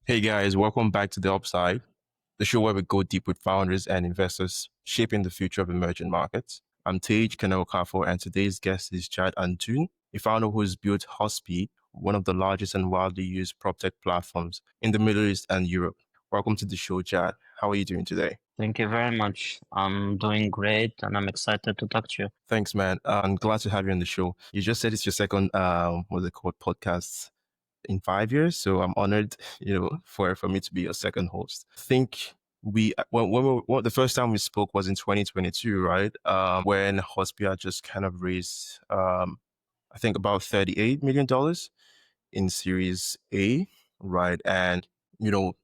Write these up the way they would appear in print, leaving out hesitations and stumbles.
Hey guys, welcome back to The Upside, the show where we go deep with founders and investors shaping the future of emerging markets. I'm Tage, Kene-Okafor, and today's guest is Jad Antoun, a founder who's built Huspy, one of the largest and widely used Proptech platforms in the Middle East and Europe. Welcome to the show, Jad. How are you doing today? Thank you very much. I'm doing great and I'm excited to talk to you. Thanks, man. I'm glad to have you on the show. You just said it's your second, what's it called, podcast in 5 years. So I'm honored, for me to be your second host. I think the first time we spoke was in 2022, right? When Hospia just kind of raised, I think about $38 million in Series A, right? And,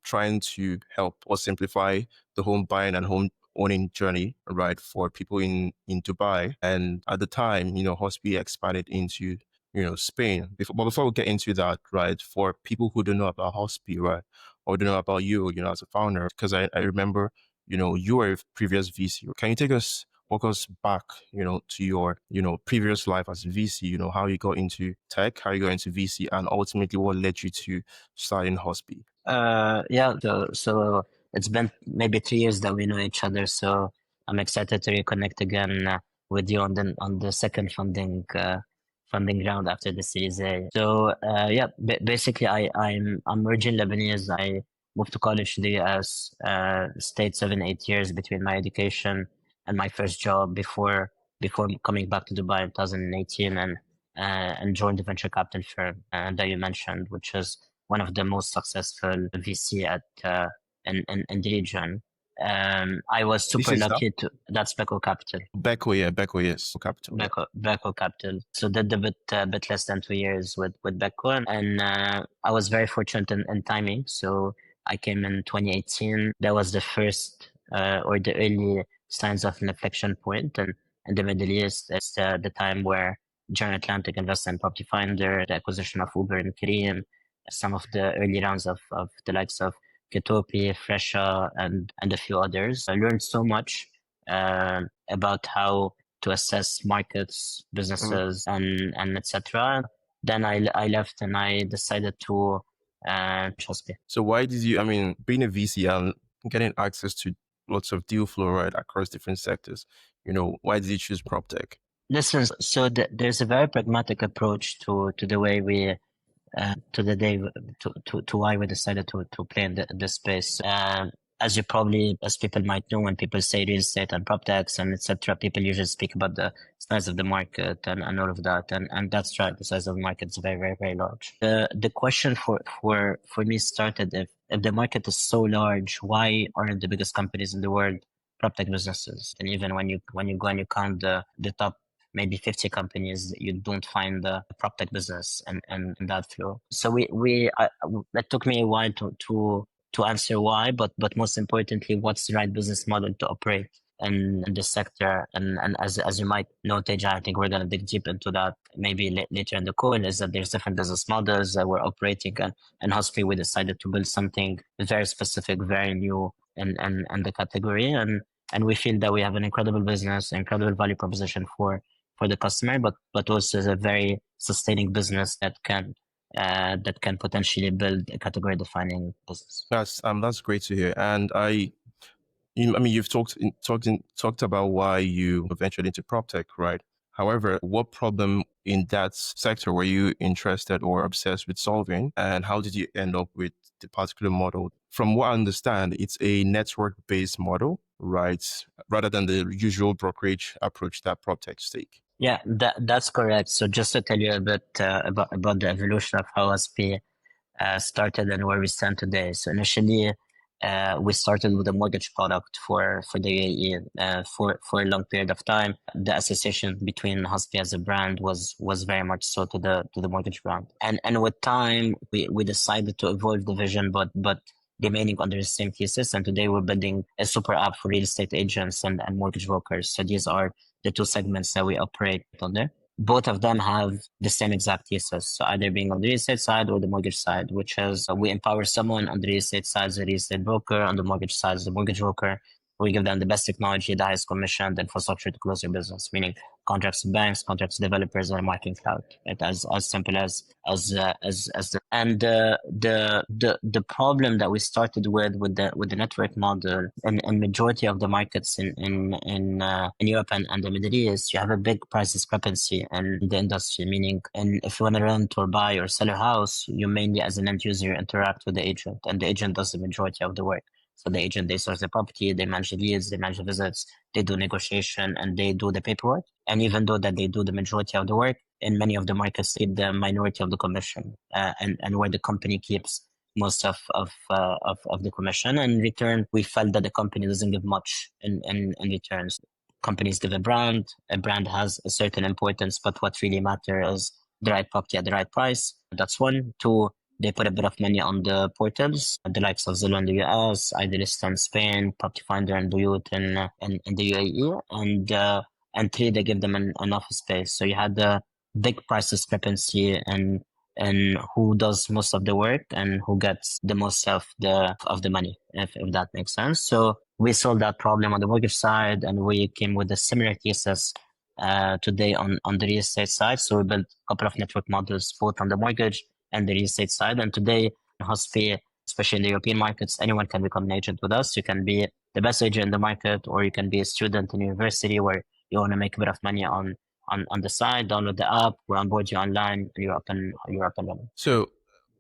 trying to help or simplify the home buying and home owning journey, right, for people in Dubai. And at the time, Hospia expanded into Spain. Before we get into that, right, for people who don't know about Huspy, right, or don't know about you, as a founder, because I remember, you were a previous VC. Can you walk us back, to your, previous life as a VC, how you got into tech, how you got into VC, and ultimately what led you to starting Huspy? So it's been maybe 3 years that we know each other. So I'm excited to reconnect again with you on the second funding round after the Series A. So basically I'm originally Lebanese. I moved to college to the US, stayed 7-8 years between my education and my first job before coming back to Dubai in 2018 and joined the venture capital firm that you mentioned, which is one of the most successful VC in the region. I was super lucky to. That's Beco Capital. Beco, yes, Capital. Beco Capital. So did a bit less than 2 years with Beco, and I was very fortunate in timing. So I came in 2018. That was the first or the early signs of an inflection point, and in the Middle East, it's the time where General Atlantic invested in Property Finder, the acquisition of Uber and Careem, some of the early rounds of the likes of Ketopi, Fresha, and a few others. I learned so much about how to assess markets, businesses, and etc. Then I left and I decided to Huspy. So why did you, being a VC and getting access to lots of deal flow, right, across different sectors, why did you choose Proptech? Listen, so there's a very pragmatic approach to the way we to the day to why we decided to play in this space. As people might know, when people say real estate and proptechs and etc., people usually speak about the size of the market and all of that, and that's right. The size of the market is very, very, very large. The question for me started, if the market is so large, why aren't the biggest companies in the world proptech businesses? And even when you go and you count the top maybe 50 companies, you don't find the PropTech business and that flow. So it took me a while to answer why, but most importantly, what's the right business model to operate in this sector? And as you might know, Tage, I think we're going to dig deep into that maybe later in the call, is that there's different business models that we're operating, and Huspy, we decided to build something very specific, very new in the category. And we feel that we have an incredible business, incredible value proposition for the customer, but also as a very sustaining business that can potentially build a category defining business. That's great to hear. And you've talked about why you ventured into PropTech, right? However, what problem in that sector were you interested or obsessed with solving, and how did you end up with the particular model? From what I understand, it's a network-based model, right? Rather than the usual brokerage approach that PropTech take. Yeah, that's correct. So just to tell you a bit about the evolution of how Huspy started and where we stand today. So initially, we started with a mortgage product for the UAE for a long period of time. The association between Huspy as a brand was very much so to the mortgage brand. And with time, we decided to evolve the vision, but remaining under the same thesis. And today we're building a super app for real estate agents and mortgage brokers. So these are the two segments that we operate under. Both of them have the same exact thesis. So either being on the real estate side or the mortgage side, which is we empower someone on the real estate side as a real estate broker, on the mortgage side as a mortgage broker. We give them the best technology, the highest commission, the infrastructure to close their business, meaning contracts with banks, contracts with developers, or marketing cloud. Right? As simple as the and the problem that we started with the network model in majority of the markets in Europe and the Middle East, you have a big price discrepancy in the industry. Meaning, and if you want to rent or buy or sell a house, you mainly as an end user interact with the agent, and the agent does the majority of the work. So the agent, they source the property, they manage the leads, they manage the visits, they do negotiation, and they do the paperwork. And even though that they do the majority of the work, in many of the markets, they keep the minority of the commission, and where the company keeps most of the commission. And in return, we felt that the company doesn't give much in returns. Companies give a brand has a certain importance, but what really matters is the right property at the right price. That's one. Two, they put a bit of money on the portals, the likes of Zillow in the US, Idealista in Spain, Property Finder and Buyut in the UAE, and three, they give them an office space. So you had the big price discrepancy and who does most of the work and who gets the most of the money, if that makes sense. So we solved that problem on the mortgage side, and we came with a similar thesis today on the real estate side. So we built a couple of network models both on the mortgage and the real estate side. And today, Huspy, especially in the European markets, anyone can become an agent with us. You can be the best agent in the market, or you can be a student in university where you want to make a bit of money on the side. Download the app, we'll onboard you online, you're up and running. So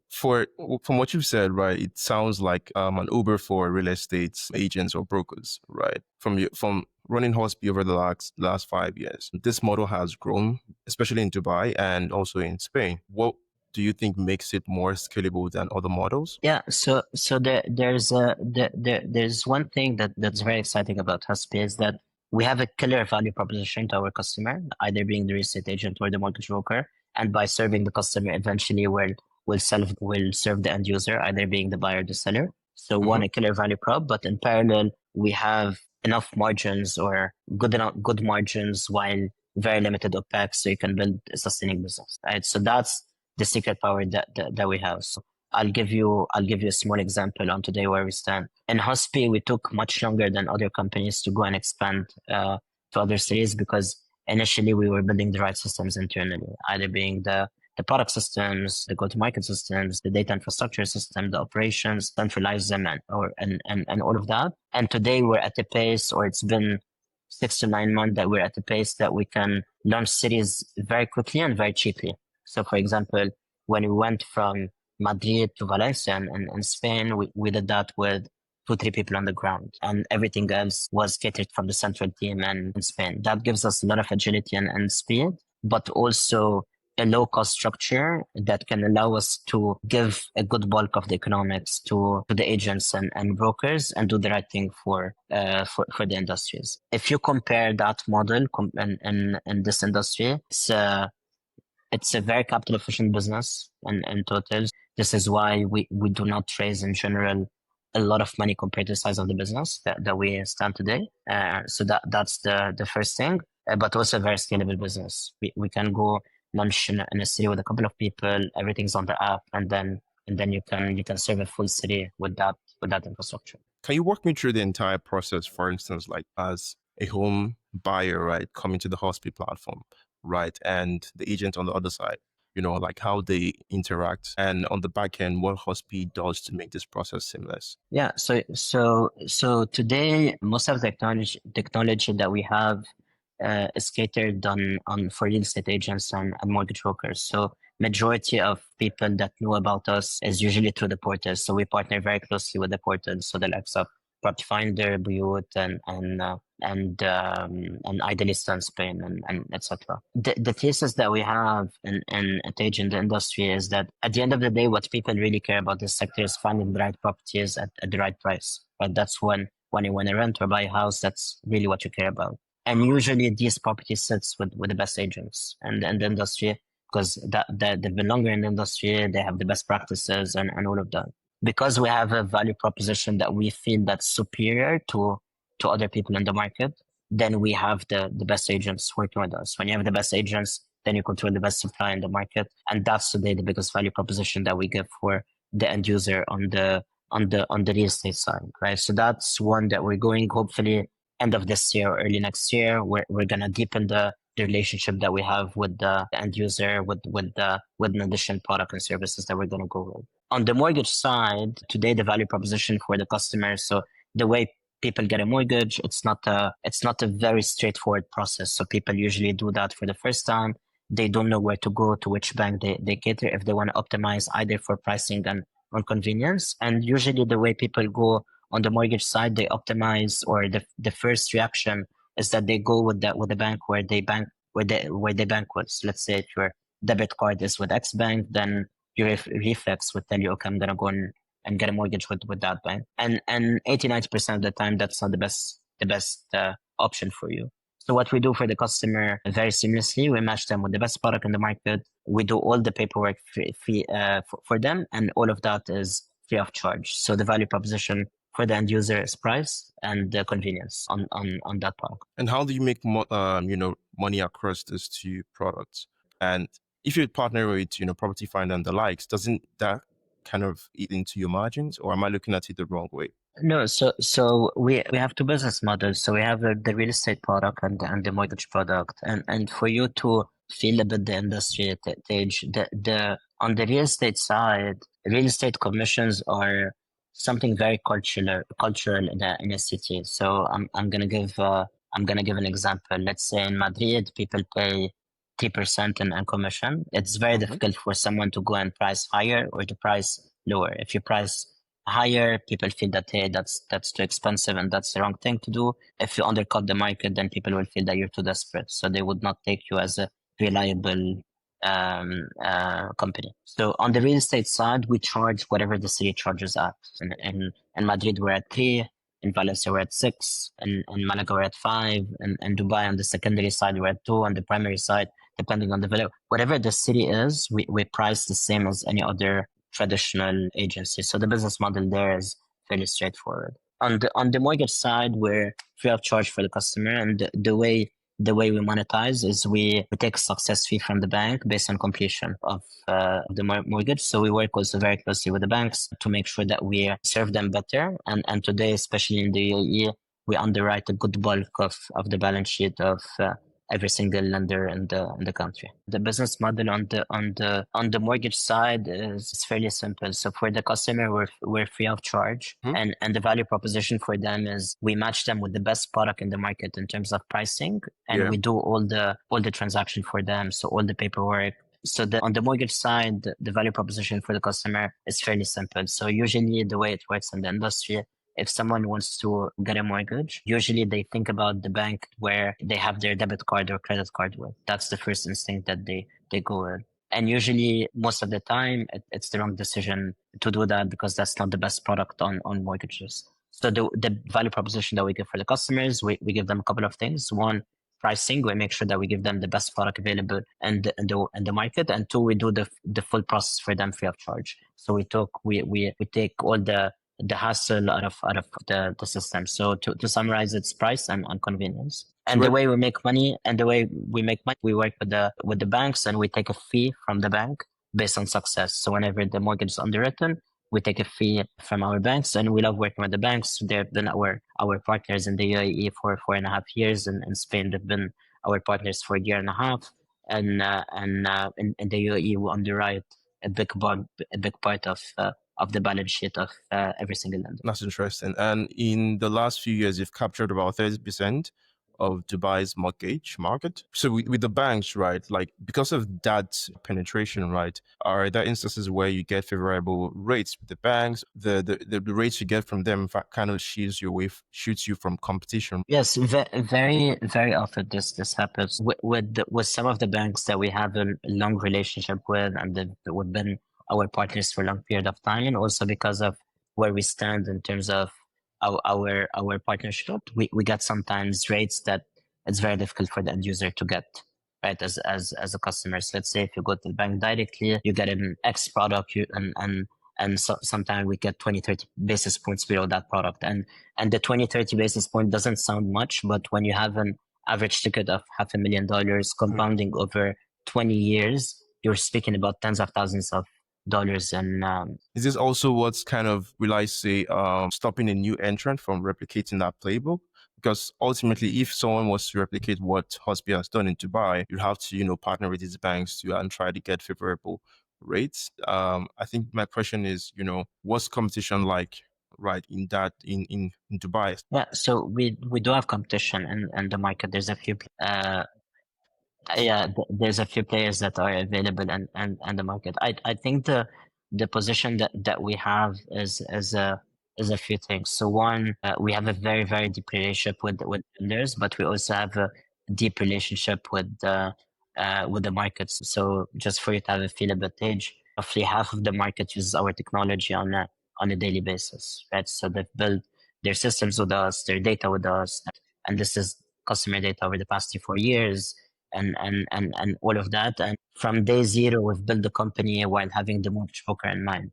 from what you've said, right, it sounds like an Uber for real estate agents or brokers, right? From running Huspy over the last 5 years, this model has grown, especially in Dubai and also in Spain. What do you think makes it more scalable than other models? Yeah, so there's one thing that's very exciting about Huspy is that we have a clear value proposition to our customer, either being the real estate agent or the mortgage broker, and by serving the customer, eventually will serve the end user, either being the buyer or the seller. So one, a clear value prop, but in parallel, we have enough margins or good margins while very limited OPEX, so you can build a sustaining business, right? So that's the secret power that we have. So I'll give you a small example on today where we stand. In Huspy, we took much longer than other companies to go and expand to other cities because initially we were building the right systems internally, either being the product systems, the go-to-market systems, the data infrastructure system, the operations, centralize them and all of that. And today we're at a pace, or it's been 6 to 9 months that we're at a pace that we can launch cities very quickly and very cheaply. So for example, when we went from Madrid to Valencia in Spain, we did that with 2-3 people on the ground, and everything else was catered from the central team in Spain. That gives us a lot of agility and speed, but also a low cost structure that can allow us to give a good bulk of the economics to the agents and brokers and do the right thing for the industries. If you compare that model in this industry, it's a very capital efficient business in total. This is why we do not raise in general a lot of money compared to the size of the business that we stand today. So that's the first thing, but also a very scalable business. We can go launch in a city with a couple of people, everything's on the app, and then you can serve a full city with that infrastructure. Can you walk me through the entire process, for instance, like as a home buyer, right, coming to the Huspy platform, right, and the agent on the other side, like how they interact, and on the back end, what Huspy does to make this process seamless? Yeah, so today, most of the technology that we have is catered on for real estate agents and mortgage brokers. So majority of people that know about us is usually through the portals. So we partner very closely with the portals. So the likes of Property Finder, Buyut, and Idealista in Spain, and etc. The thesis that we have in Tage in the industry is that at the end of the day, what people really care about this sector is finding the right properties at the right price. Right? That's when you want to rent or buy a house, that's really what you care about. And usually these properties sits with the best agents and the industry, because they've been longer in the industry, they have the best practices and all of that. Because we have a value proposition that we feel that's superior to other people in the market, then we have the best agents working with us. When you have the best agents, then you control the best supply in the market. And that's today the biggest value proposition that we give for the end user on the real estate side, right? So that's one that we're going, hopefully end of this year or early next year, we're going to deepen the the relationship that we have with the end user, with an additional product and services that we're going to go with. On the mortgage side, today the value proposition for the customer. So the way people get a mortgage, it's not a very straightforward process. So people usually do that for the first time. They don't know where to go, to which bank they cater if they want to optimize either for pricing and on convenience. And usually the way people go on the mortgage side, they optimize, or the first reaction is that they go with the bank where they bank with. So let's say if your debit card is with X bank, then your reflex would tell you, okay, I'm gonna go and get a mortgage with that bank. And 80-90% of the time, that's not the best option for you. So what we do for the customer very seamlessly, we match them with the best product in the market. We do all the paperwork for them, and all of that is free of charge. So the value proposition for the end user is price and the convenience on that product. And how do you make money across these two products? And if you partner with Property Finder and the likes, doesn't that kind of eat into your margins, or am I looking at it the wrong way? No, so we have two business models. So we have the real estate product and the mortgage product. And for you to feel a bit the industry, Tage, the on the real estate side, real estate commissions are something very cultural in a city. So I'm gonna give an example. Let's say in Madrid, people pay 3% in commission. It's very difficult for someone to go and price higher or to price lower. If you price higher, people feel that, hey, that's too expensive and that's the wrong thing to do. If you undercut the market, then people will feel that you're too desperate. So they would not take you as a reliable company. So on the real estate side, we charge whatever the city charges at. In Madrid, we're at 3. In Valencia, we're at 6. In Malaga, we're at 5. And Dubai, on the secondary side, we're at 2. On the primary side, depending on the value, whatever the city is, we price the same as any other traditional agency. So the business model there is fairly straightforward. On the mortgage side, we're free of charge for the customer, and the way we monetize is we take a success fee from the bank based on completion of the mortgage. So we work also very closely with the banks to make sure that we serve them better. And today, especially in the UAE, we underwrite a good bulk of the balance sheet of every single lender in the country. The business model on the mortgage side is fairly simple. So for the customer, we're free of charge, and the value proposition for them is we match them with the best product in the market in terms of pricing, and we do all the transaction for them. So all the paperwork. So on the mortgage side, the value proposition for the customer is fairly simple. So usually the way it works in the industry, if someone wants to get a mortgage, usually they think about the bank where they have their debit card or credit card with. That's the first instinct that they go with. And usually, most of the time, it's the wrong decision to do that because that's not the best product on mortgages. So the value proposition that we give for the customers, we give them a couple of things. One, pricing. We make sure that we give them the best product available in the market. And two, we do the full process for them free of charge. So we take all the hassle out of the system. So to summarize, it's price and convenience. And the way we make money, we work with the banks, and we take a fee from the bank based on success. So whenever the mortgage is underwritten, we take a fee from our banks, and we love working with the banks. They've been our partners in the UAE for 4.5 years, and in Spain they've been our partners for a year and a half. And in the UAE we underwrite a big part of the balance sheet of every single lender. That's interesting. And in the last few years, you've captured about 30% of Dubai's mortgage market. So with the banks, right, like because of that penetration, right, are there instances where you get favorable rates with the banks? The rates you get from them, in fact, kind of shoots you from competition. Yes, very, very often this happens with some of the banks that we have a long relationship with, and that would been our partners for a long period of time, and also because of where we stand in terms of our partnership, we get sometimes rates that it's very difficult for the end user to get, right? As a customer. So let's say if you go to the bank directly, you get an X product, and so sometimes we get 20-30 basis points below that product, and the 20-30 basis point doesn't sound much, but when you have an average ticket of $500,000 compounding over 20 years, you're speaking about tens of thousands of dollars. And is this also what's kind of, will I say, stopping a new entrant from replicating that playbook? Because ultimately, if someone was to replicate what Huspy has done in Dubai, you'd have to, partner with these banks and try to get favorable rates. I think my question is, what's competition like, right, in Dubai? Yeah, so we do have competition in the market. There's a few there's a few players that are available and the market. I think the position that we have is a few things. So one, we have a very deep relationship with vendors, but we also have a deep relationship with the markets. So just for you to have a feel about Tage, roughly half of the market uses our technology on a daily basis, right? So they've built their systems with us, their data with us, and this is customer data over the past 4 years and all of that. And from day zero, we've built the company while having the mortgage broker in mind.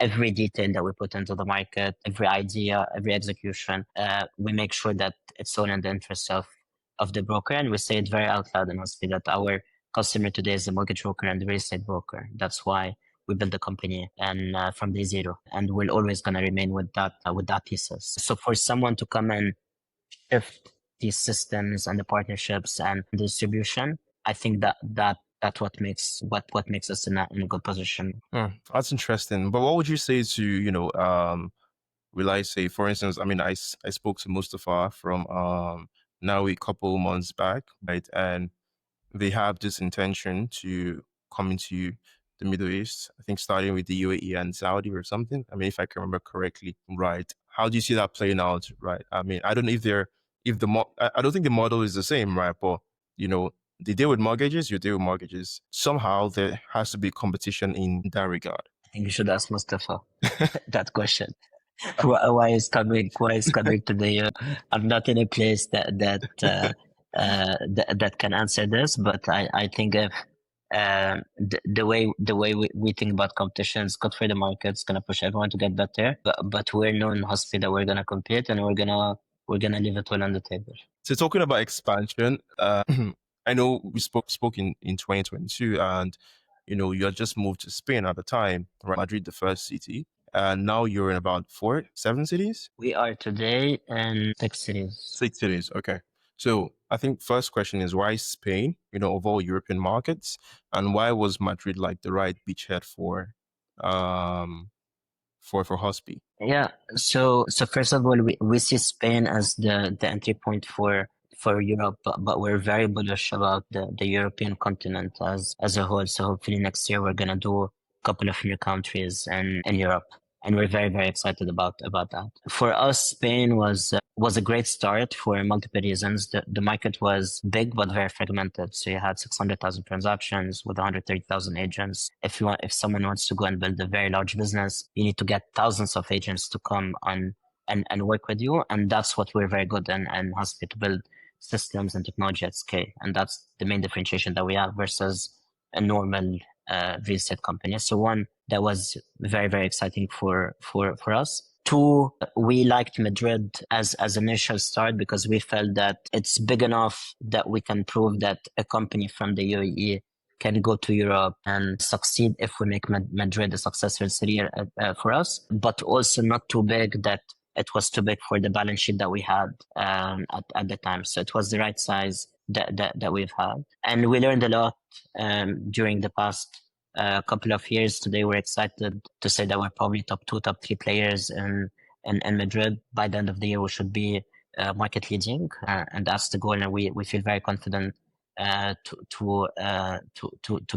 Every detail that we put into the market, every idea, every execution, we make sure that it's all in the interest of the broker. And we say it very out loud and honestly that our customer today is the mortgage broker and the real estate broker. That's why we built the company and from day zero, and we're always going to remain with that thesis. So for someone to come and shift these systems and the partnerships and distribution, I think that's what makes us in a good position. That's interesting. But what would you say to, will I say, for instance, I mean, I spoke to Mustafa from now a couple months back, right? And they have this intention to come into the Middle East, I think starting with the UAE and Saudi or something. I mean, if I can remember correctly, right? How do you see that playing out, right? I mean, I don't know I don't think the model is the same, right? But, they deal with mortgages, you deal with mortgages. Somehow there has to be competition in that regard. I think you should ask Mustafa that question. Why is coming to the I'm not in a place that can answer this, but I think if the way we think about competition is good for the market, it's gonna push everyone to get better. But we're known in Huspy that we're gonna compete and we're gonna leave it all on the table. So talking about expansion, I know we spoke in 2022 and you had just moved to Spain at the time, right? Madrid, the first city. And now you're in about 7 cities? We are today in 6 cities. 6 cities, okay. So I think first question is why Spain, of all European markets, and why was Madrid like the right beachhead for Huspy? Yeah. So first of all, we see Spain as the entry point for Europe, but we're very bullish about the European continent as a whole. So hopefully next year we're gonna do a couple of new countries in Europe. And we're very excited about that. For us, Spain was a great start for multiple reasons. The market was big but very fragmented. So you had 600,000 transactions with 130,000 agents. If someone wants to go and build a very large business, you need to get thousands of agents to come on and work with you. And that's what we're very good in Huspy, to build systems and technology at scale. And that's the main differentiation that we have versus a normal real estate company. So one, that was very exciting for us. Two, we liked Madrid as an initial start because we felt that it's big enough that we can prove that a company from the UAE can go to Europe and succeed if we make Madrid a successful city for us, but also not too big that it was too big for the balance sheet that we had at the time. So it was the right size that we've had. And we learned a lot during the past couple of years. Today we're excited to say that we're probably top 2, top 3 players in Madrid. By the end of the year, we should be market leading, and that's the goal. And we feel very confident to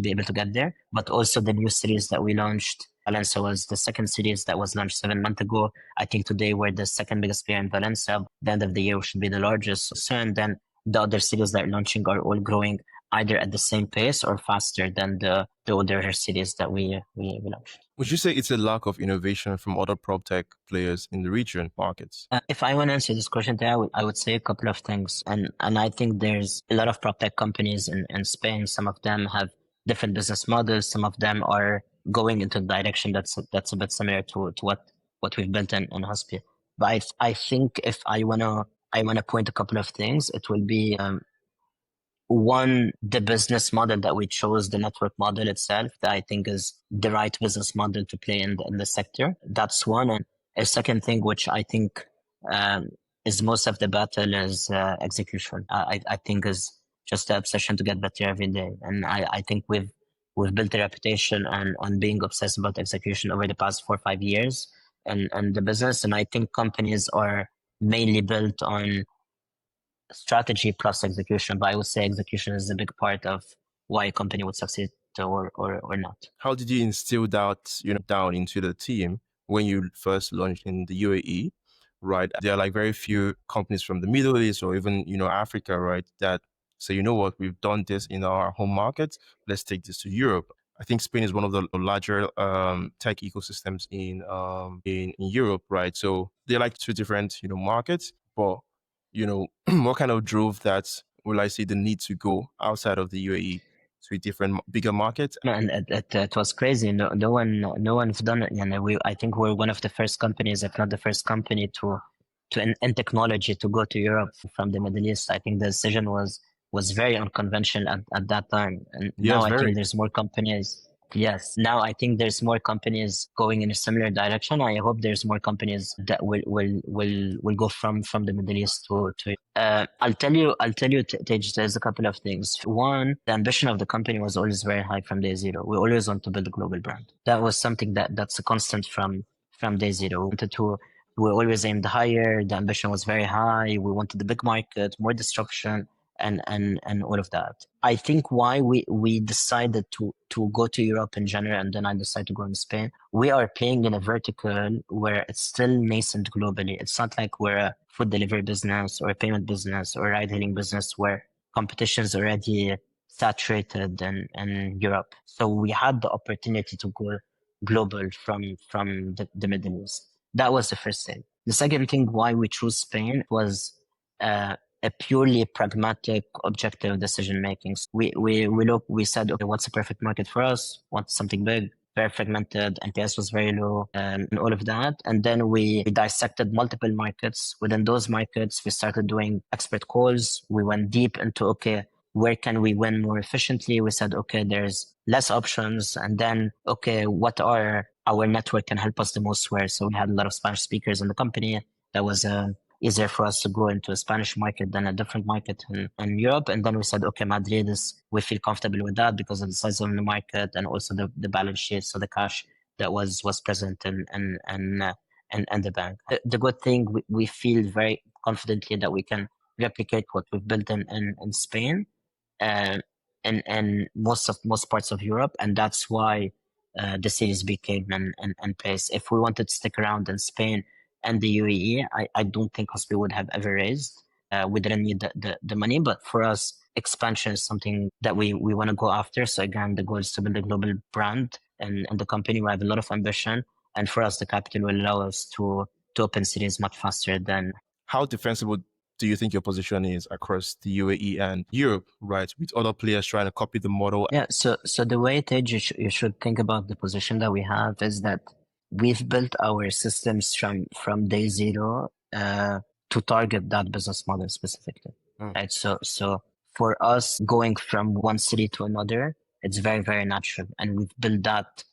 be able to get there. But also the new series that we launched. Valencia was the second series that was launched 7 months ago. I think today we're the second biggest player in Valencia. At the end of the year, we should be the largest. So, and then the other cities that are launching are all growing either at the same pace or faster than the other cities that we launched. Would you say it's a lack of innovation from other Proptech players in the region markets? If I want to answer this question, I would say a couple of things. And I think there's a lot of Proptech companies in Spain. Some of them have different business models. Some of them are going into the direction that's a bit similar to what we've built in Huspy. But I think if I wanna point a couple of things, it will be one, the business model that we chose, the network model itself, that I think is the right business model to play in the sector. That's one. And a second thing, which I think is most of the battle is execution. I think is just the obsession to get better every day. And I think we've built a reputation on being obsessed about execution over the past 4 or 5 years and the business. And I think companies are mainly built on strategy plus execution, but I would say execution is a big part of why a company would succeed or not. How did you instill that, down into the team when you first launched in the UAE, right? There are like very few companies from the Middle East or even, Africa, right? That say, you know what, we've done this in our home market. Let's take this to Europe. I think Spain is one of the larger tech ecosystems in Europe, right? So they're like two different, markets, but what kind of drove that? Will I say the need to go outside of the UAE to a different, bigger market? And it was crazy. No one's done it. I think we're one of the first companies, if not the first company, in technology to go to Europe from the Middle East. I think the decision was very unconventional at that time. And now I think there's more companies. Yes, now I think there's more companies going in a similar direction. I hope there's more companies that will go from the Middle East to. I'll tell you, Tage, there's a couple of things. One, the ambition of the company was always very high from day zero. We always want to build a global brand. That was something that's a constant from day zero. We always aimed higher. The ambition was very high. We wanted the big market, more disruption, and all of that. I think why we decided to go to Europe in general, and then I decided to go in Spain. We are playing in a vertical where it's still nascent globally. It's not like we're a food delivery business or a payment business or a ride-hailing business where competition is already saturated in Europe. So we had the opportunity to go global from the Middle East. That was the first thing. The second thing why we chose Spain was a purely pragmatic, objective decision making. We said, okay, what's the perfect market for us? Want something big, very fragmented, NPS was very low, and all of that. And then we dissected multiple markets. Within those markets, we started doing expert calls. We went deep into, okay, where can we win more efficiently? We said, okay, there's less options. And then, okay, what are our network can help us the most where? So we had a lot of Spanish speakers in the company. That was easier for us to go into a Spanish market than a different market in Europe. And then we said, okay, Madrid we feel comfortable with that because of the size of the market and also the balance sheet. So the cash that was present in the bank. The good thing, we feel very confidently that we can replicate what we've built in Spain and most parts of Europe. And that's why the Series B came in place. If we wanted to stick around in Spain and the UAE, I don't think Huspy would have ever raised. We didn't need the money, but for us, expansion is something that we want to go after. So again, the goal is to build a global brand and the company. We have a lot of ambition. And for us, the capital will allow us to open cities much faster than. How defensible do you think your position is across the UAE and Europe, right? With other players trying to copy the model? Yeah, so the way, Tage, you should think about the position that we have is that we've built our systems from day zero to target that business model specifically, right? So for us, going from one city to another, it's very, very natural. And we've built that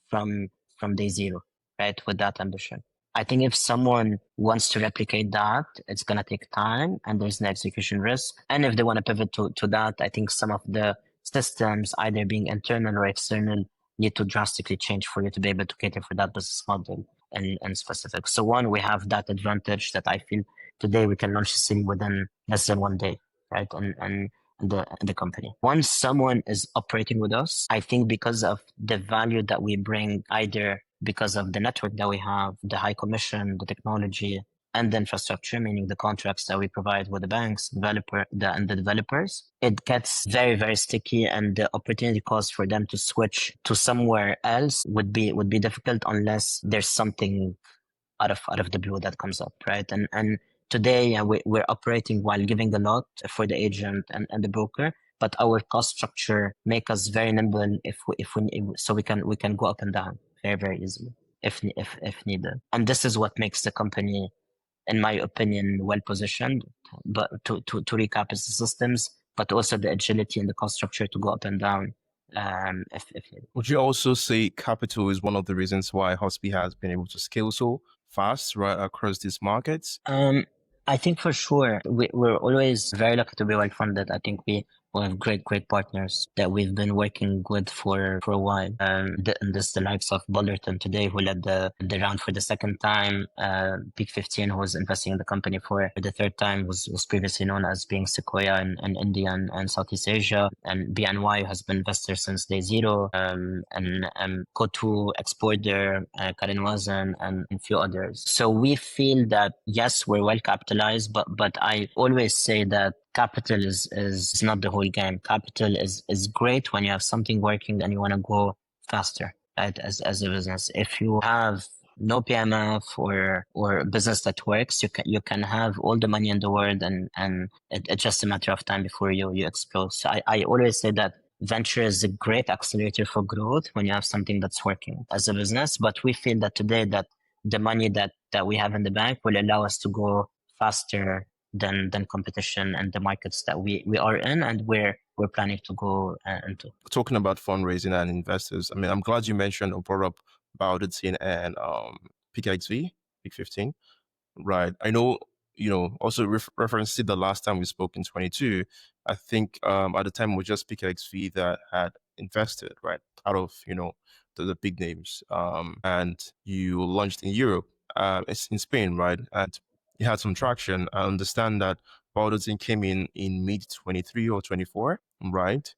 from day zero, right? With that ambition. I think if someone wants to replicate that, it's going to take time and there's an execution risk. And if they want to pivot to that, I think some of the systems, either being internal or external, need to drastically change for you to be able to cater for that business model and specific. So one, we have that advantage that I feel today we can launch a city within less than 1 day, right? And the company. Once someone is operating with us, I think because of the value that we bring, either because of the network that we have, the high commission, the technology, and the infrastructure, meaning the contracts that we provide with the banks, and the developers, it gets very, very sticky, and the opportunity cost for them to switch to somewhere else would be difficult unless there's something out of the blue that comes up, right? And today we're operating while giving a lot for the agent and the broker, but our cost structure make us very nimble so we can go up and down very, very easily if needed. And this is what makes the company, in my opinion, well positioned. But to recap, is the systems, but also the agility and the cost structure to go up and down. If needed. Would you also say capital is one of the reasons why Huspy has been able to scale so fast right across these markets? I think for sure we're always very lucky to be well funded. I think we have great partners that we've been working with for a while. And this the likes of Bullerton today, who led the round for the second time. Peak 15, who was investing in the company for the third time, was previously known as being Sequoia in India and Southeast Asia. And BNY has been investor since day zero. And Kotu, Exporter, Karen Wazan, and a few others. So we feel that yes, we're well capitalized, but I always say that capital is not the whole game. Capital is great when you have something working and you want to go faster, right? As a business, if you have no PMF or a business that works, you can have all the money in the world and it's just a matter of time before you explode. So I always say that venture is a great accelerator for growth when you have something that's working as a business. But we feel that today that the money that we have in the bank will allow us to go faster than competition and the markets that we are in and we're planning to go into. Talking about fundraising and investors, I mean, I'm glad you mentioned or brought up Balderton and PKXV, Peak 15. Right. I know, also reference to the last time we spoke in 22, I think at the time it was just PKXV that had invested, right, out of, the big names. And you launched in Europe, it's in Spain, right? And you had some traction. I understand that Balderton came in mid 23 or 24, right?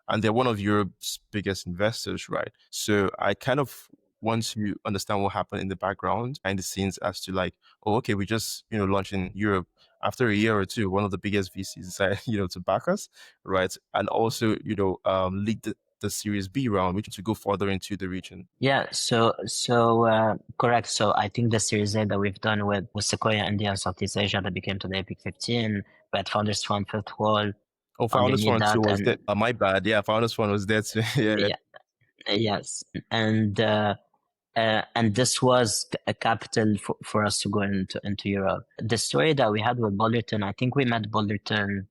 And they're one of Europe's biggest investors, right? So I kind of want to understand what happened in the background and the scenes as to like, oh, okay, we just, launched in Europe. After a year or two, one of the biggest VCs decided, to back us, right? And also, lead the Series B round, which to go further into the region. Yeah, so correct. So I think the Series A that we've done with Sequoia India and Southeast Asia that became today Peak 15, we had Founders Fund, Fifth Wall. Oh, Founders Underneath Fund too that, was and there. My bad. Yeah, Founders Fund was there too. Yeah. yes, and this was a capital for us to go into Europe. The story that we had with Bullerton, I think we met Bullerton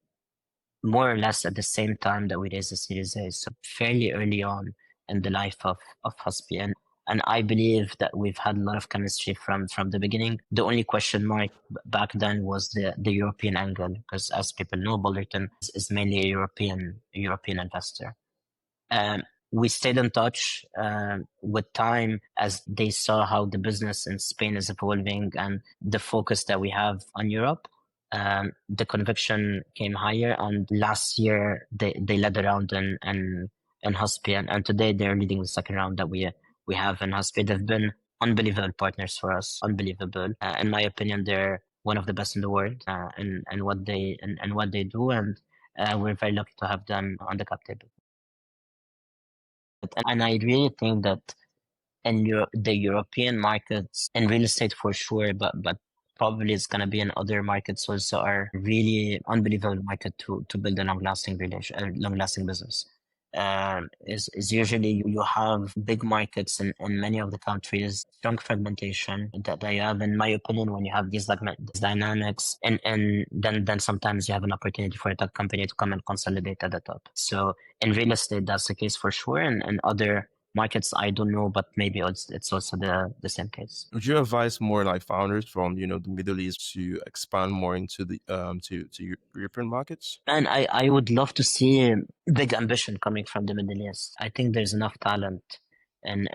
more or less at the same time that we raised the Series A, so fairly early on in the life of Huspy. And I believe that we've had a lot of chemistry from the beginning. The only question mark back then was the European angle, because as people know, Bullerton is mainly a European investor. We stayed in touch with time as they saw how the business in Spain is evolving and the focus that we have on Europe. The conviction came higher, and last year they led the round in Huspy, and today they're leading the second round that we have in Huspy. They've been unbelievable partners for us, unbelievable. In my opinion, they're one of the best in the world in what they do, and we're very lucky to have them on the cap table. And I really think that in the European markets, in real estate for sure, but probably it's going to be in other markets also, are really unbelievable market to build a long-lasting business. Is usually you have big markets in many of the countries, strong fragmentation that you have, in my opinion, when you have these dynamics, and then sometimes you have an opportunity for a tech company to come and consolidate at the top. So in real estate, that's the case for sure, and other markets, I don't know, but maybe it's also the same case. Would you advise more like founders from the Middle East to expand more into the to European markets? And I would love to see big ambition coming from the Middle East. I think there's enough talent in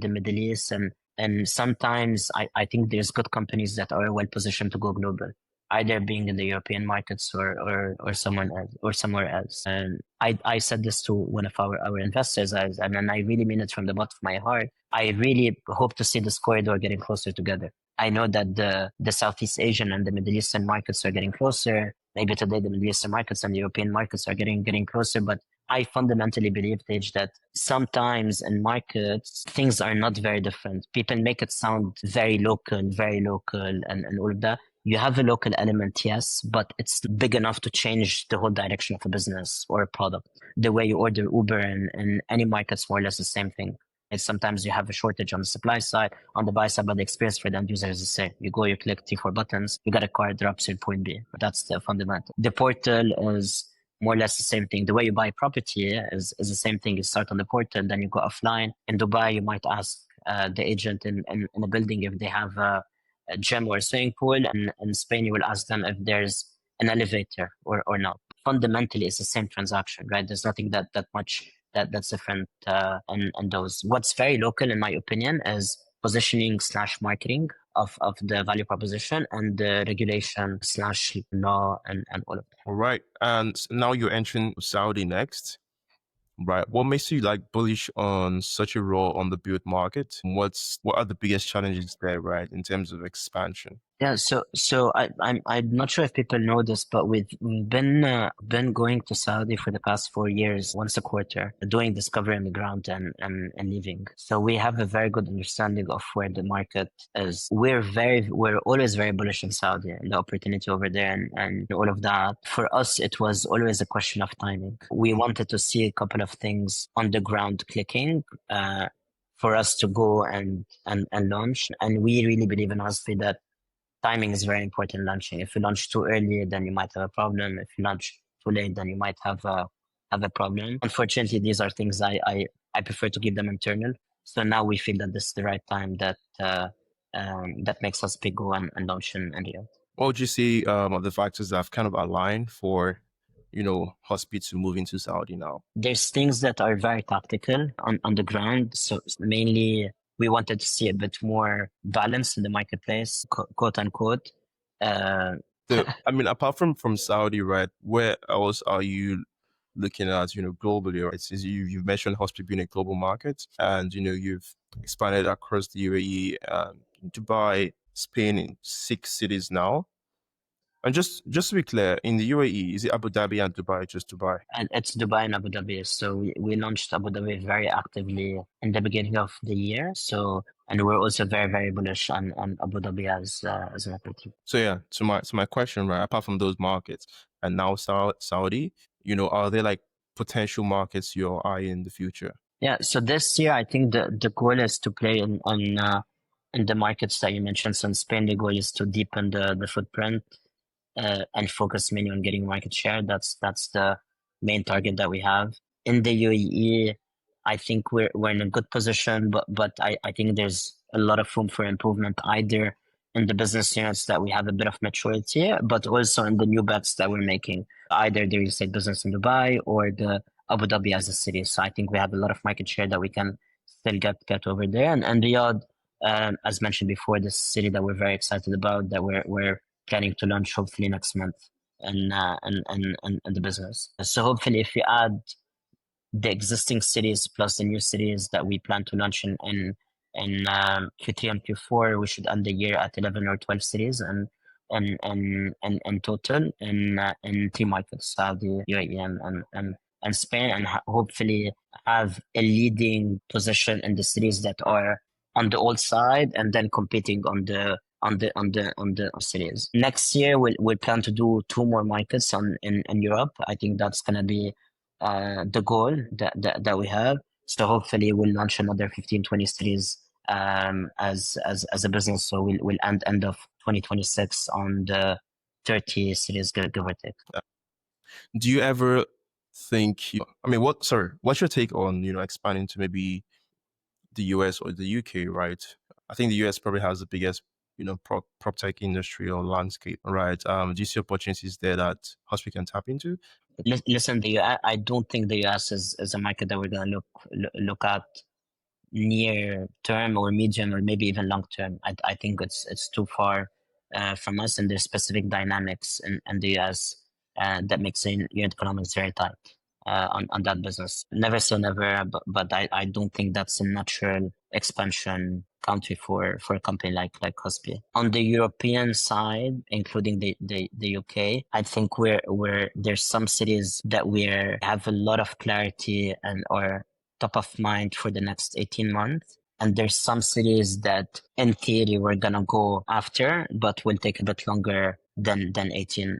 the Middle East, and sometimes I think there's good companies that are well positioned to go global, either being in the European markets or somewhere else. And I said this to one of our investors, and I really mean it from the bottom of my heart. I really hope to see this corridor getting closer together. I know that the Southeast Asian and the Middle Eastern markets are getting closer. Maybe today the Middle Eastern markets and the European markets are getting closer, but I fundamentally believe, Tage, that sometimes in markets, things are not very different. People make it sound very local, and all of that. You have a local element, yes, but it's big enough to change the whole direction of a business or a product. The way you order Uber in any market's more or less the same thing. And sometimes you have a shortage on the supply side, on the buy side, but the experience for the end user is the same. You go, you click 3-4 buttons, you got a car, drops in point B. That's the fundamental. The portal is more or less the same thing. The way you buy property is the same thing. You start on the portal, then you go offline. In Dubai, you might ask the agent in a building if they have gym or swimming pool, and in Spain you will ask them if there's an elevator or not. Fundamentally, it's the same transaction, right? There's nothing that much that's different in those. What's very local, in my opinion, is positioning slash marketing of the value proposition and the regulation slash law and all of that. All right. And now you're entering Saudi next. Right. What makes you like bullish on such a role on the build market? What are the biggest challenges there, right, in terms of expansion? Yeah, so I'm not sure if people know this, but we've been going to Saudi for the past 4 years, once a quarter, doing discovery on the ground and leaving. So we have a very good understanding of where the market is. We're always very bullish in Saudi and the opportunity over there and all of that. For us, it was always a question of timing. We wanted to see a couple of things on the ground clicking, for us to go and launch. And we really believe in Huspy that timing is very important in launching. If you launch too early, then you might have a problem. If you launch too late, then you might have a problem. Unfortunately, these are things I prefer to keep them internal. So now we feel that this is the right time that that makes us big go and launch in Riyadh. What would you say are the factors that have kind of aligned for, Huspy to move into Saudi now? There's things that are very tactical on the ground. So mainly we wanted to see a bit more balance in the marketplace, quote unquote. So, I mean, apart from Saudi, right, where else are you looking at, globally, right? Since you've mentioned Huspy being a global market and, you've expanded across the UAE, Dubai, Spain in 6 cities now. And just to be clear, in the UAE, is it Abu Dhabi and Dubai, just Dubai? And it's Dubai and Abu Dhabi. So we launched Abu Dhabi very actively in the beginning of the year. So, and we're also very, very bullish on Abu Dhabi as an opportunity. So yeah, so my question, right, apart from those markets and now Saudi, are there like potential markets you're eyeing in the future? Yeah. So this year, I think the goal is to play in the markets that you mentioned. So in Spain, the goal is to deepen the footprint. And focus mainly on getting market share. That's the main target that we have. In the UAE, I think we're in a good position, but I think there's a lot of room for improvement, either in the business units that we have a bit of maturity, but also in the new bets that we're making, either the real estate business in Dubai or the Abu Dhabi as a city. So I think we have a lot of market share that we can still get over there. And Riyadh, as mentioned before, this city that we're very excited about, that we're planning to launch hopefully next month in the business. So hopefully, if we add the existing cities plus the new cities that we plan to launch in Q3 and Q4, we should end the year at 11 or 12 cities and in total in 3 markets: Saudi, UAE, and Spain, and hopefully have a leading position in the cities that are on the old side, and then competing on the cities. Next year, we'll plan to do 2 more markets in Europe. I think that's gonna be the goal that we have. So hopefully we'll launch another 15, 20 cities as a business. So we'll end of 2026 on the 30 cities, give or take. Do you ever think? What's your take on expanding to maybe the US or the UK? Right, I think the US probably has the biggest Proptech industry or landscape, right? Do you see opportunities there that Huspy can tap into? Listen, I don't think the US is a market that we're gonna look at near term or medium or maybe even long term. I think it's too far from us, and there's specific dynamics in the US that makes unit economics very tight on that business. Never say never, but I don't think that's a natural expansion country for a company like Huspy. On the European side, including the UK, I think there's some cities that we have a lot of clarity and are top of mind for the next 18 months. And there's some cities that in theory we're gonna go after, but will take a bit longer than 18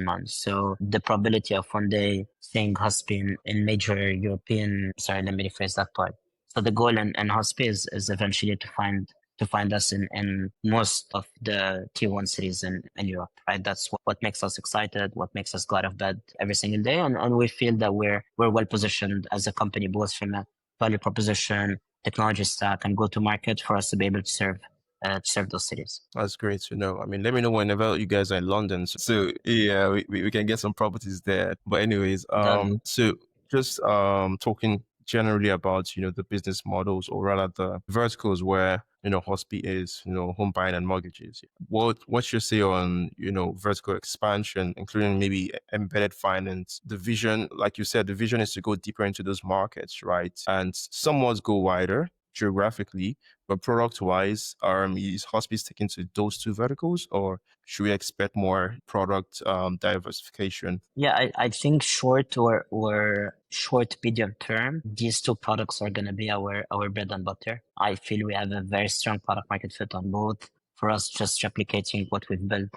months. So the probability of one day seeing Huspy in major European, sorry, let me rephrase that part. So the goal in Huspy is eventually to find us in most of the tier 1 cities in Europe, right? That's what makes us excited, what makes us go out of bed every single day. And we feel that we're well positioned as a company, both from a value proposition, technology stack, and go to market for us to be able to serve to serve those cities. That's great to know. I mean, let me know whenever you guys are in London. So yeah, we can get some properties there. But anyways, Done. so just talking generally about, the business models, or rather the verticals where, Huspy is, home buying and mortgages. What's your say on, vertical expansion, including maybe embedded finance? The vision, like you said, the vision is to go deeper into those markets, right? And somewhat go wider geographically, but product wise, is Huspy sticking to those two verticals, or should we expect more product diversification? Yeah, I think short or short medium term, these two products are gonna be our bread and butter. I feel we have a very strong product market fit on both. For us, just replicating what we've built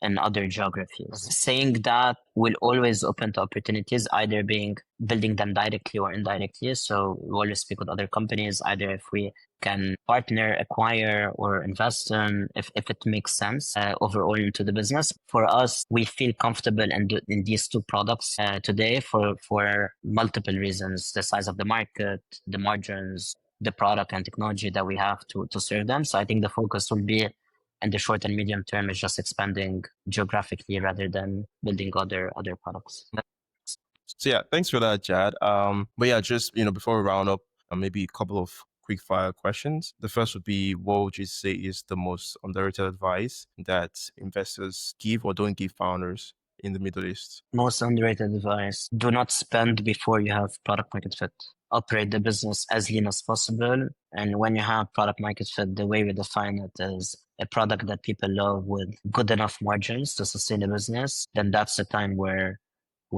in other geographies. Saying that will always open to opportunities, either being building them directly or indirectly. So we always speak with other companies, either if we can partner, acquire, or invest in, if it makes sense overall into the business. For us, we feel comfortable in these two products today for multiple reasons: the size of the market, the margins, the product and technology that we have to serve them. So I think the focus will be in the short and medium term is just expanding geographically rather than building other products. So yeah, thanks for that, Jad. But yeah, just before we round up, maybe a couple of quick fire questions. The first would be, what would you say is the most underrated advice that investors give or don't give founders in the Middle East? Most underrated advice: do not spend before you have product market fit. Operate the business as lean as possible. And when you have product market fit, the way we define it is a product that people love with good enough margins to sustain the business, then that's the time where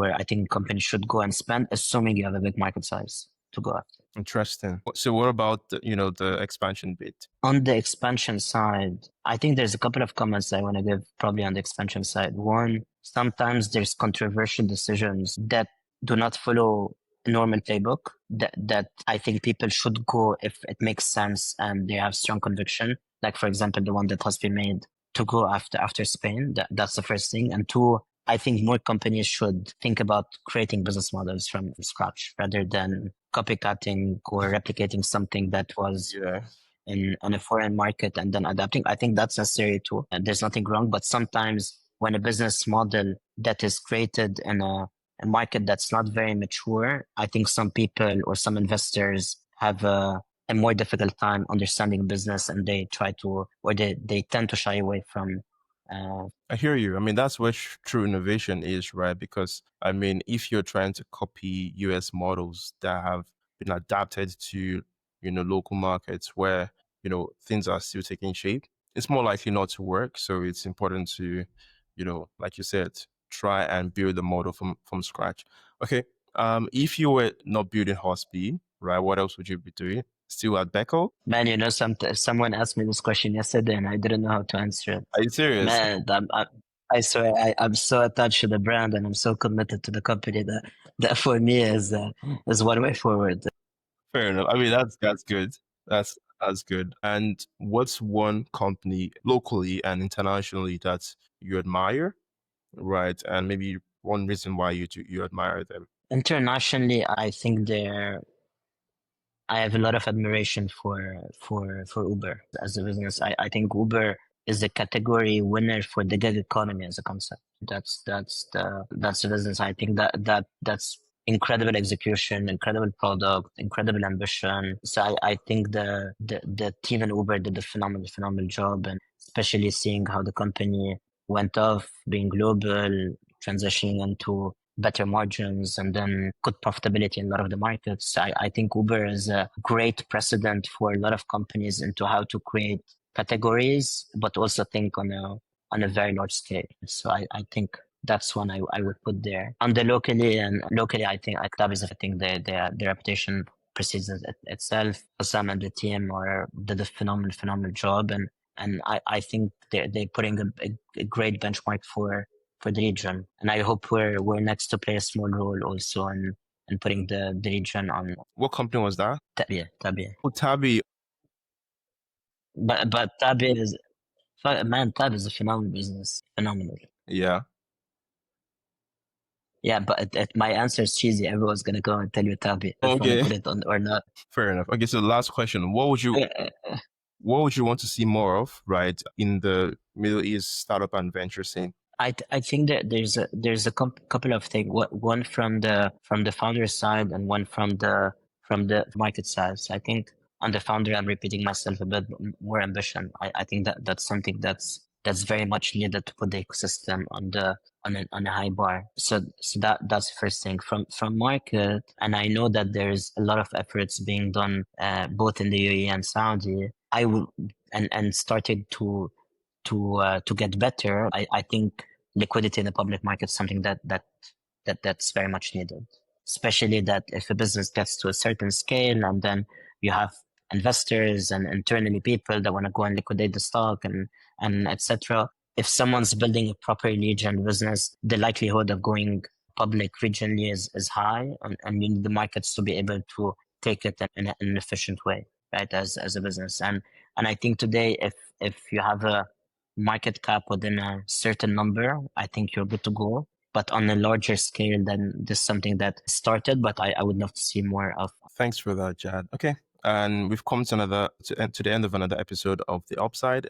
I think companies should go and spend, assuming you have a big market size to go after. Interesting. So what about the expansion bit? On the expansion side, I think there's a couple of comments I want to give probably on the expansion side. One, sometimes there's controversial decisions that do not follow a normal playbook that I think people should go if it makes sense and they have strong conviction. Like, for example, the one that has been made to go after Spain. That's the first thing. And two, I think more companies should think about creating business models from scratch rather than copycatting or replicating something that was on a foreign market and then adapting. I think that's necessary too. And there's nothing wrong, but sometimes when a business model that is created in a market that's not very mature, I think some people or some investors have a more difficult time understanding business, and they try to, or they tend to shy away from. I hear you. I mean, that's where true innovation is, right? Because I mean, if you're trying to copy US models that have been adapted to, local markets where, things are still taking shape, it's more likely not to work. So it's important to, like you said, try and build the model from scratch. Okay. If you were not building Huspy, right, what else would you be doing? Still at Beco? Man, someone asked me this question yesterday and I didn't know how to answer it. Are you serious? Man, I swear I'm so attached to the brand and I'm so committed to the company that for me is one way forward. Fair enough. I mean, that's good. That's good. And what's one company locally and internationally that you admire, right? And maybe one reason why you admire them. Internationally, I think I have a lot of admiration for Uber as a business. I think Uber is a category winner for the gig economy as a concept. That's the business. I think that's incredible execution, incredible product, incredible ambition. So I think the team in Uber did a phenomenal job, and especially seeing how the company went off, being global, transitioning into better margins and then good profitability in a lot of the markets. I think Uber is a great precedent for a lot of companies into how to create categories, but also think on a very large scale. So I think that's one I would put there. On the locally, I think Tabis, I think their reputation precedes itself. Sam and the team did a phenomenal job, and I think they're putting a great benchmark for the region, and I hope we're next to play a small role also in putting the region on. What company was that? Tabi. Oh, Tabi. But Tabi is, man, Tabi is a phenomenal business, phenomenal. Yeah. Yeah, but my answer is cheesy. Everyone's gonna go and tell you Tabi if Okay. I put it on or not. Fair enough. Okay, so last question: what would you what would you want to see more of, right, in the Middle East startup and venture scene? I think that there's a couple of things. One from the founder side and one from the market side. So I think on the founder, I'm repeating myself a bit more ambition. I think that that's something that's very much needed to put the ecosystem on a high bar. So that's the first thing from market. And I know that there's a lot of efforts being done both in the UAE and Saudi. I will and started to get better. I think liquidity in the public market is something that's very much needed. Especially that if a business gets to a certain scale and then you have investors and internally people that want to go and liquidate the stock and etc. If someone's building a proper lead gen business, the likelihood of going public regionally is high, and you need the markets to be able to take it in an efficient way, right? As a business, and I think today, if you have a market cap within a certain number, I think you're good to go. But on a larger scale, then this is something that started, but I would love to see more of. Thanks for that, Jad. Okay. And we've come to the end of another episode of The Upside.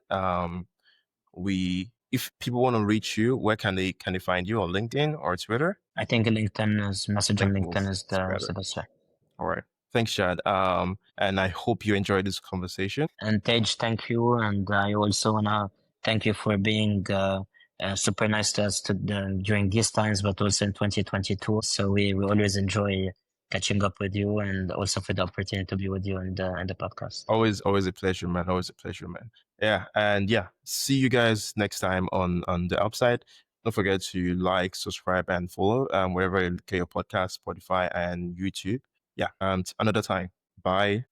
If people want to reach you, where can they find you, on LinkedIn or Twitter? I think LinkedIn is messaging LinkedIn is the best way. All right. Thanks, Jad. And I hope you enjoyed this conversation. And Tage, thank you. And I also wanna thank you for being super nice to us during these times, but also in 2022. So we always enjoy catching up with you, and also for the opportunity to be with you in the podcast. Always a pleasure, man. Always a pleasure, man. Yeah, and yeah, see you guys next time on The Upside. Don't forget to like, subscribe, and follow wherever you get your podcast, Spotify and YouTube. Yeah, and another time. Bye.